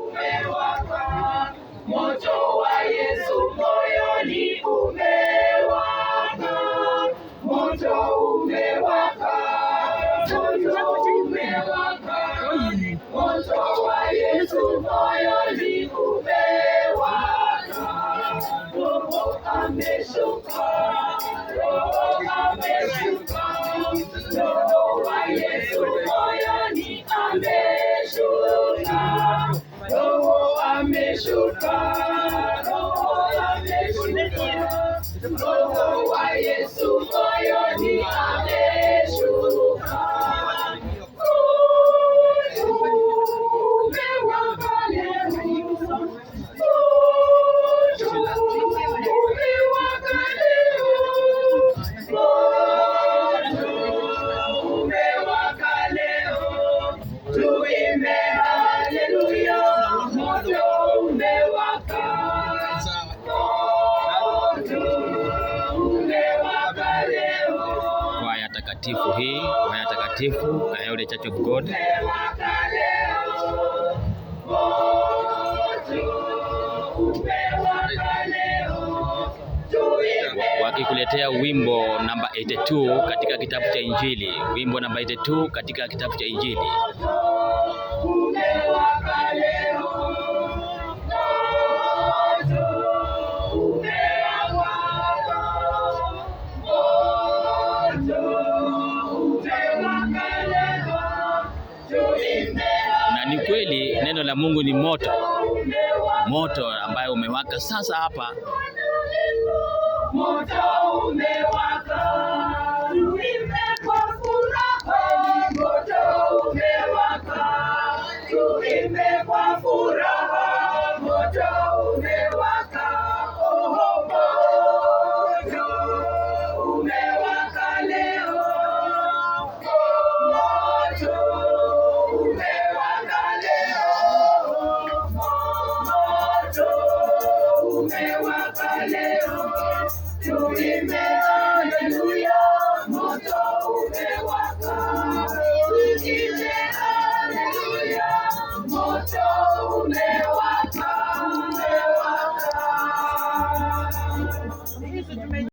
umewaka, moto wa Yesu moyoni umewaka, moto umewaka, moto umewaka, moto wa Yesu moyoni umewaka, Roho ameshuka, Roho ameshuka, Roho wa Yesu moyoni ameshuka, Roho ameshuka, Roho ameshuka, Roho wa Yesu moyoni ameshuka. Kwaya takatifu hii, kwaya takatifu Kayole Church of God, wakikuletea wimbo namba 82 katika kitabu cha Injili, wimbo namba 82 katika kitabu cha Injili. Na ni kweli neno la Mungu ni moto, moto ambayo umewaka sasa hapa. Moto umewaka, tuimbe kwa furaha. Moto umewaka, tuimbe kwa furaha. Moto umewaka, oh, moto umewaka leo. Moto umewaka leo. Moto umewaka.